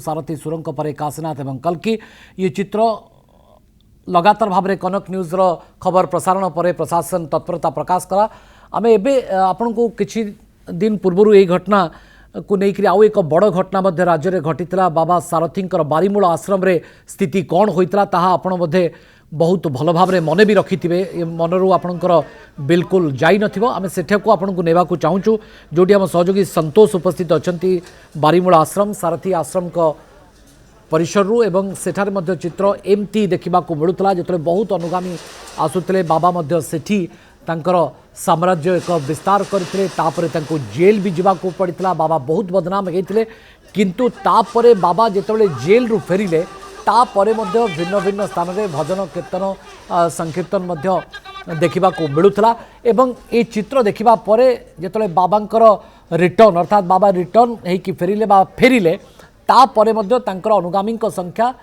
सारथी सुरंग पर काशीनाथ एवं कल्कि ये चित्र लगातार भाव में कनक न्यूज खबर प्रसारण पर प्रशासन तत्परता प्रकाश कला आम एवं आपण को किछि दिन पूर्व यही घटना को लेकर आउ एक बड़ घटना मध्य राज्य में घटी बाबा सारथी बारीमूल आश्रम रे स्थिति कौन होता ताहा आपण मध्य बहुत भल भाव में मन भी रखि मनरू आपणकर बिल्कुल जाई नथिबो आमे सेठाकू आपन को नेबा को चाहूँ जोटी आम सहयोगी संतोष उपस्थित अच्छा बारीमूल आश्रम सारथी आश्रम का परिसर एवं सेठारे मध्य चित्र एमती देखा मिलूला जो बहुत अनुगामी आसुते बाबा मध्य सेठी तांकर साम्राज्य एक विस्तार करते जेल भी जावाक पड़ता बाबा बहुत बदनाम होते किंतु तापरे बाबा जिते जेल रू फेरिले तापरे मध्य भिन्न भिन्न स्थान में भजन कीर्तन संकीर्तन देखा मिलूला एवं ये चित्र देखा जो बाबांकर रिटर्न अर्थात बाबा रिटर्न होकि फेरिले बा फेरिले तापरे मध्य तांकर अनुगामी संख्या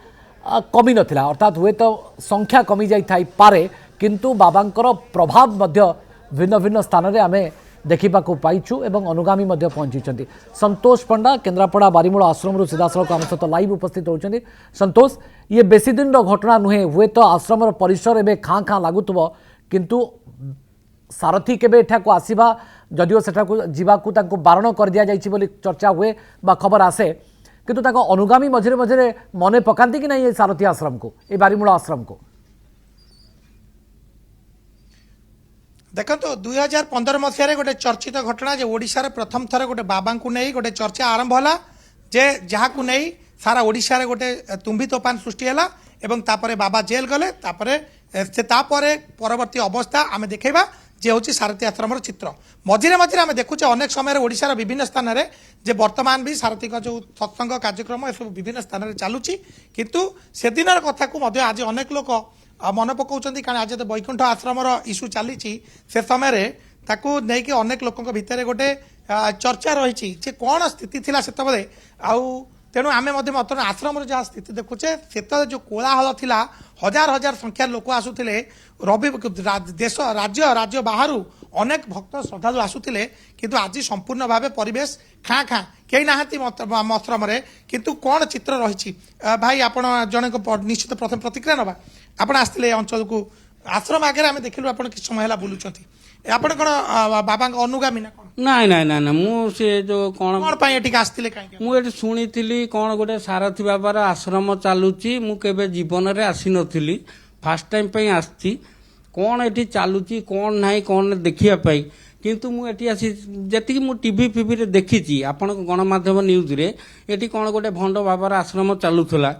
कमी नथिला अर्थात हुए तो संख्या कमी जाई पारे किंतु बाबांकर प्रभाव मध्य भिन्न भिन्न स्थान में आमे देखा पाइछु एवं अनुगामी मध्य पहुंची संतोष पंडा केन्द्रापड़ा बारीमूल आश्रम सीधासख आम सहित लाइव उपस्थित होती संतोष ये बेसी दिन घटना नुहे हुए तो आश्रम परिसर एवं खाँ खाँ लगुव किंतु सारथी केबे एठाको आसीबा जदिओ सेठाको जीवाकू तांको बारण कर दिया जाइछि बोली चर्चा हुए बा खबर आसे किंतु तांको अनुगामी मझिरे मझिरे मने पकांती कि नहीं ये सारथी आश्रम को ये बारीमूल आश्रम को देखो 2015 मसीह गोटे चर्चित घटना जे ओडिशा प्रथम थर गोटे बाबा को नहीं गोटे चर्चा आरंभ होला जे जहाँ को नहीं सारा ओडिशा रे गोटे तुम्बी तोफान सृष्टि है एवं तापरे बाबा जेल गले तापरे से तापरे परवर्ती अवस्था आमे देखेबा जे होची सारथी आश्रम चित्र मझिरे मझिरे आमे देखुचे अनेक समय ओडिशार विभिन्न स्थान में जे वर्तमान भी सारथी का जो सत्संग कार्यक्रम सब विभिन्न स्थान में चलुची किंतु से दिन कथा को मध्य आज अनेक लोक मन पकाउछन्ती कारण आज तो वैकुंठ आश्रम इश्यू चली से समय ताकू नहीं कि अनेक लोक भितर गोटे चर्चा रही जे कौन स्थिति थिला सेतबेले आउ तेणु आमे मध्य आश्रम जहाँ स्थिति देखुचे से जो कोलाहल थिला हजार हजार संख्यार लोक आसुथिले रवि देश राज्य राज्य बाहर अनेक भक्त श्रद्धालु आसुथिले किंतु आज संपूर्ण भाव परिवेश खाँ खाँ कई नाहांती आश्रम किंतु कौन चित्र रही भाई आपण जन निश्चित प्रथम प्रतिक्रिया नवा आपण आसते अंचल को आश्रम आगे आम देखिलु आप किस समय है बुलूँ आप बाबा अनुगामी ना नाई नाई ना ना से जो कौन मुझे शुणी कौन गोटे सारथी बाबार आश्रम चलुची मुझे जीवन में आसी नी फास्ट टाइम आसी कौन ये चलुची कौन ना कौन देखापी किंतु मुझे आसी जी मु टीवी फिवी रे देखी आपण गणमाध्यम न्यूज रे ये कौन गोटे भंड बाबार आश्रम चलुला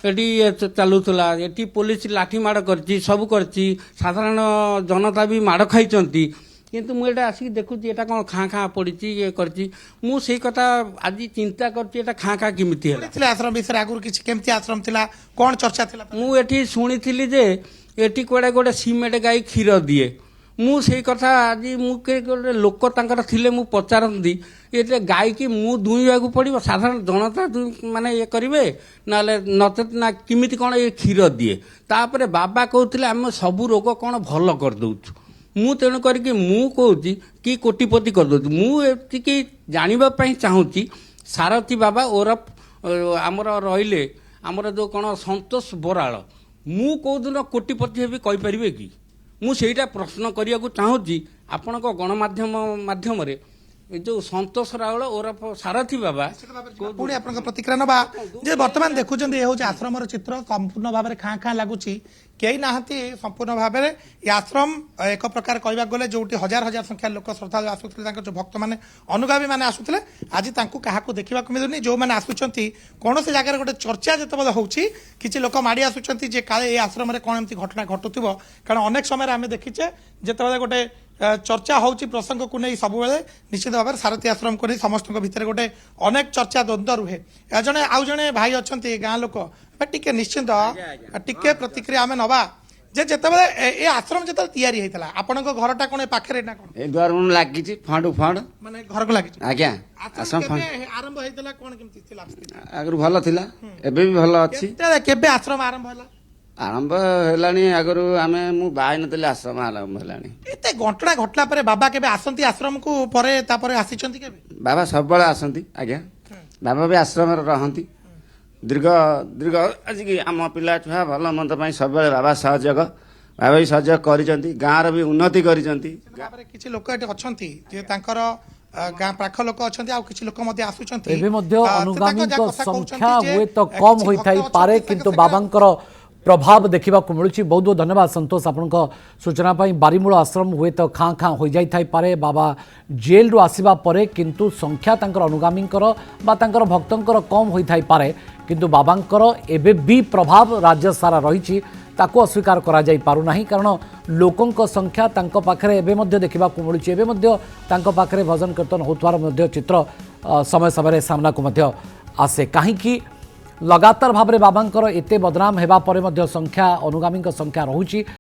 ये चलुला ये पुलिस लाठी माड़ कर सब कर साधारण जनता भी माड़ खाई किंतु मुझे आसिक देखुची एटा कौन खाँ खाँ पड़ी ये करती मुझे कथा आज चिंता कर खाँ खाँ किमिति आश्रम विषय आगुरी किसी आश्रम थिला कौन चर्चा थिला मुझे शुणी जे एटी कड़े गोटे सीमेंट गाई क्षीर दिए मुझे कथा आज मुझे गोटे लोक थिले मु पचारती ये गाई की मु दुईवा पड़ो साधारण जनता माने ये करेंगे ना नचेत ना किमिति कौन ये क्षीर दिए तापर बाबा कहते आम सबू रोग कौन भल करदे मु तेणु करके मु कहूँ कि कोटिपति करदे मुझे जानापी चाहूँगी सारथी बाबा ओरफ आमर रहिले आमर जो कौन संतोष बराल मु कौ दिन कोटिपति हेबी कहींपारे कि मुझा प्रश्न करने को चाहूँगी आपण गणमाध्यम माध्यम जो संतोष रावल ओरफ सारथी बाबा पुणी आप प्रतिक्रिया नवा जे वर्तमान देखुं ये हूँ आश्रम चित्र संपूर्ण भाव में खाँ खाँ लगुच कई नाहांती संपूर्ण भाव में ये आश्रम एक प्रकार कहवाक गले जो हजार हजार संख्या लोक श्रद्धालु आसुले जो भक्त मैंने अनुगामी मैंने आसुले आज क्या देखा मिलूनी जो मैंने आसुंच कौन से जगह गोटे चर्चा जो होची किसी लोक माड़ी आसुंच काले ये आश्रम कौन एमती घटना घटुव कारण अनेक समय आम देखीचे जिते गोटे चर्चा होची प्रसंग को नहीं सब निश्चित भाव सारथी आश्रम को नहीं समस्त भितर गोटे अनेक चर्चा द्वंद्व रुहे जड़े आउ जड़े भाई अच्छा गाँ लोक टिके निश्चित टिके प्रतिक्रिया आम नवा जे जेतेबेले ए आश्रम जेतेबेले तैयारी हेतला आपनक घरटा कोन पाखरे ना कोन ए द्वार मन लागी छि फंड फंड माने घर को लागी आज्ञा आश्रम केबे आरंभ हेतला कोन केमति थिला आगर भलो थिला एबे भी भलो अछि केबे आश्रम आरंभ होला आरंभ हेलानी आगर आमे मु बाय नतले आश्रम आरंभ हेलानी एते घटना घटला परे बाबा केबे आसंती आश्रम को परे ता परे आसीचंती केबे बाबा सब बळे आसंती आज्ञा बाबा भी आश्रम रे रहंती दीर्घ दीर्घ आज आम पिला छुआ भल मंद सब बाबा सहयोग बाबा भी सहयोग कर गाँव भी उन्नति कर ଭାବରେ କିଛି ଲୋକ ଏଠି ଅଛନ୍ତି ଯେ ତାଙ୍କର ଗାଁ ପାଖ ଲୋକ ଅଛନ୍ତି ଆଉ କିଛି ଲୋକ ମଧ୍ୟ ଆସୁଛନ୍ତି ଏବେ ମଧ୍ୟ ତ ତାଙ୍କ ଅନୁଗାମୀଙ୍କ ଯାହା କଥା କହୁଛନ୍ତି ସଂଖ୍ୟା ଯେ, ହୁଏତ କିଛି କମ୍ ଭକ୍ତ ହୋଇଥାଇ ଅଛନ୍ତି, ପାରେ ତାଙ୍କ କିନ୍ତୁ ସେଟା- ବାବାଙ୍କର ପ୍ରଭାବ ଦେଖିବାକୁ ମିଳୁଛି। ବହୁତ ବହୁତ ଧନ୍ୟବାଦ ସନ୍ତୋଷ ଆପଣଙ୍କ ସୂଚନା ପାଇଁ। ବାରିମୂଳ ଆଶ୍ରମ ହୁଏତ ଖାଁ ଖାଁ ହୋଇଯାଇଥାଇପାରେ ବାବା ଜେଲରୁ ଆସିବା ପରେ, କିନ୍ତୁ ସଂଖ୍ୟା ତାଙ୍କର ଅନୁଗାମୀଙ୍କର ବା ତାଙ୍କର ଭକ୍ତଙ୍କର କମ୍ ହୋଇଥାଇପାରେ, କିନ୍ତୁ ବାବାଙ୍କର ଏବେ ବି ପ୍ରଭାବ ରାଜ୍ୟ ସାରା ରହିଛି, ତାକୁ ଅସ୍ୱୀକାର କରାଯାଇ ପାରୁନାହିଁ। କାରଣ ଲୋକଙ୍କ ସଂଖ୍ୟା ତାଙ୍କ ପାଖରେ ଏବେ ମଧ୍ୟ ଦେଖିବାକୁ ମିଳୁଛି। ଏବେ ମଧ୍ୟ ତାଙ୍କ ପାଖରେ ଭଜନ କୀର୍ତ୍ତନ ହେଉଥିବାର ମଧ୍ୟ ଚିତ୍ର ସମୟ ସମୟରେ ସାମ୍ନାକୁ ମଧ୍ୟ ଆସେ। କାହିଁକି लगातार भाव में बाबांकर एते बदनाम हेबा परे मध्य संख्या अनुगामी संख्या रहुची